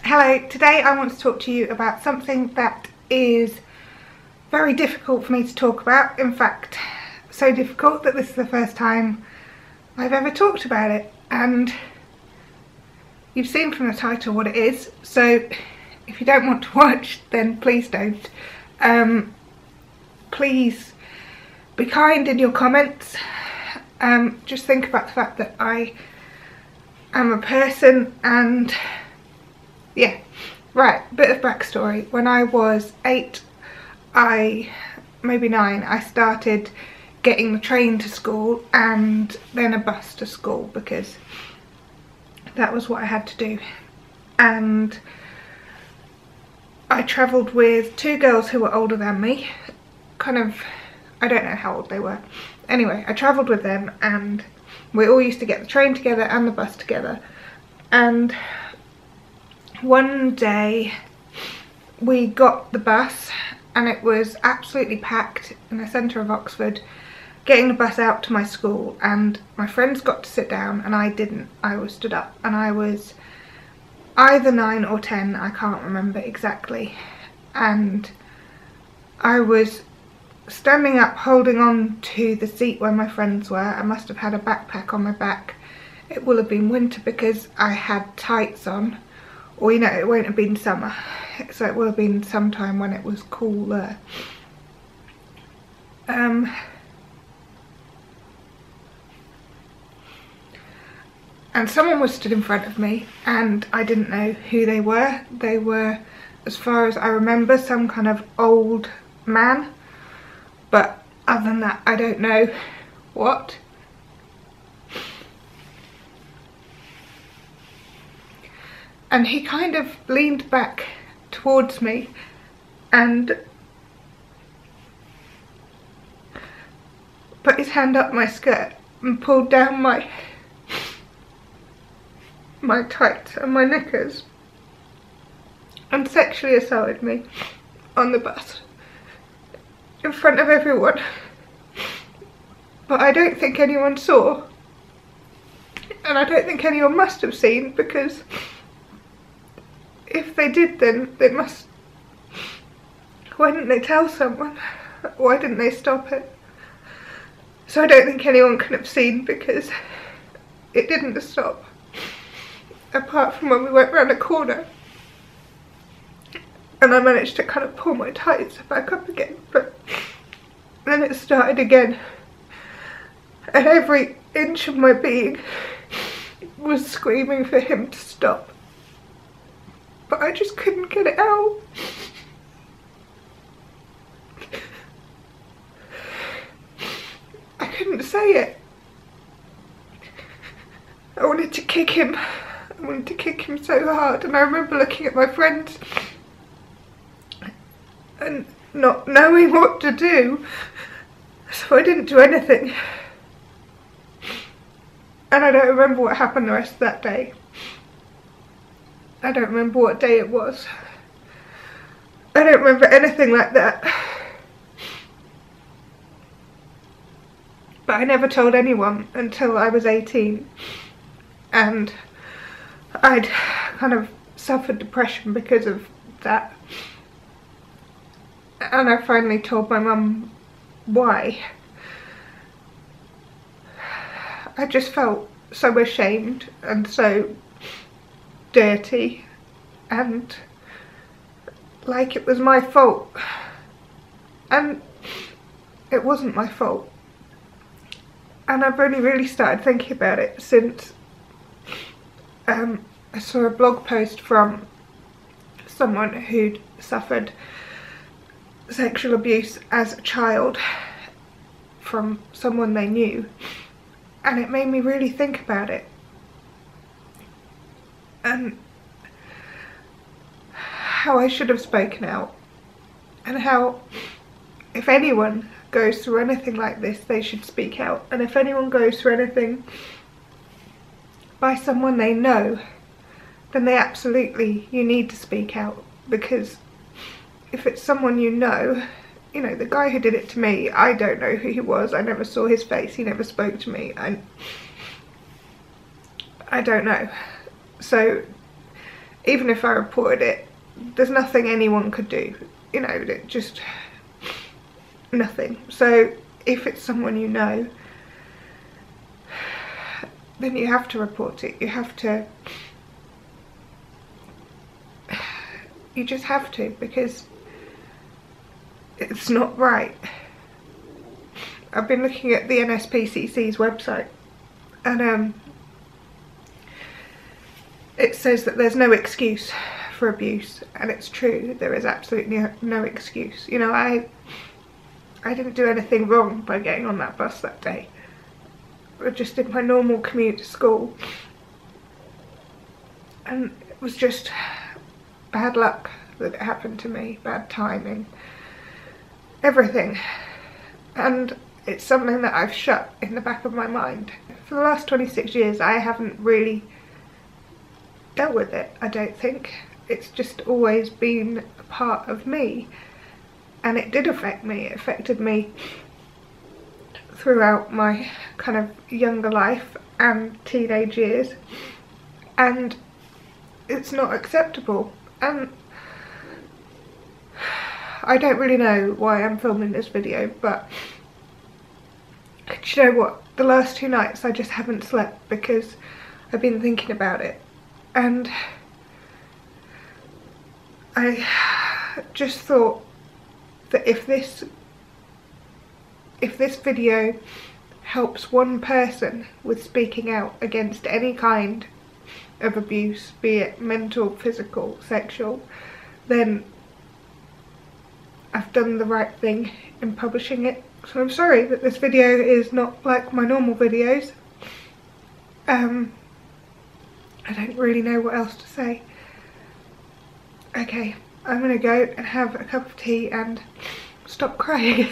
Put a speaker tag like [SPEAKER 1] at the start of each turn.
[SPEAKER 1] Hello, today I want to talk to you about something that is very difficult for me to talk about. In fact, so difficult that this is the first time I've ever talked about it, and you've seen from the title what it is, so if you don't want to watch then please don't. Please be kind in your comments. Just think about the fact that I am a person, and yeah. Right, bit of backstory. When I was 8, maybe 9, I started getting the train to school and then a bus to school because that was what I had to do. And I travelled with 2 girls who were older than me, I don't know how old they were. Anyway, I travelled with them and we all used to get the train together and the bus together. And one day we got the bus and it was absolutely packed in the centre of Oxford, getting the bus out to my school, and my friends got to sit down and I didn't. I was stood up, and I was either 9 or 10, I can't remember exactly, and I was standing up holding on to the seat where my friends were. I must have had a backpack on my back. It will have been winter because I had tights on. Or, you know, it won't have been summer, so it will have been sometime when it was cooler. And someone was stood in front of me and I didn't know who they were. They were, as far as I remember, some kind of old man, but other than that I don't know what. And he kind of leaned back towards me and put his hand up my skirt and pulled down my tights and my knickers and sexually assaulted me on the bus in front of everyone. But I don't think anyone saw, and I don't think anyone must have seen, because if they did, then they must. Why didn't they tell someone? Why didn't they stop it? So I don't think anyone could have seen, because it didn't stop. Apart from when we went round a corner and I managed to kind of pull my tights back up again, but then it started again, and every inch of my being was screaming for him to stop. But I just couldn't get it out. I couldn't say it. I wanted to kick him. I wanted to kick him so hard, and I remember looking at my friends and not knowing what to do, so I didn't do anything. And I don't remember what happened the rest of that day. I don't remember what day it was. I don't remember anything like that. But I never told anyone until I was 18. And I'd kind of suffered depression because of that. And I finally told my mum why. I just felt so ashamed and so dirty and like it was my fault, and it wasn't my fault. And I've only really started thinking about it since I saw a blog post from someone who'd suffered sexual abuse as a child from someone they knew, and it made me really think about it. And how I should have spoken out, and how if anyone goes through anything like this they should speak out, and if anyone goes through anything by someone they know, then you need to speak out, because if it's someone you know, the guy who did it to me, I don't know who he was, I never saw his face, he never spoke to me, I don't know. So even if I reported it, there's nothing anyone could do, you know, just nothing. So if it's someone you know, then you have to report it. You just have to, because it's not right. I've been looking at the NSPCC's website, and it says that there's no excuse for abuse, and it's true. There is absolutely no excuse. You know, I didn't do anything wrong by getting on that bus that day. I just did my normal commute to school, and it was just bad luck that it happened to me, bad timing, everything. And it's something that I've shut in the back of my mind. For the last 26 years I haven't really dealt with it, I don't think. It's just always been a part of me, and it did affect me. It affected me throughout my kind of younger life and teenage years, and it's not acceptable. And I don't really know why I'm filming this video, but do you know what? The last 2 nights I just haven't slept because I've been thinking about it, and I just thought that if this video helps one person with speaking out against any kind of abuse, be it mental, physical, sexual, then I've done the right thing in publishing it. So I'm sorry that this video is not like my normal videos. I don't really know what else to say. Okay, I'm gonna go and have a cup of tea and stop crying.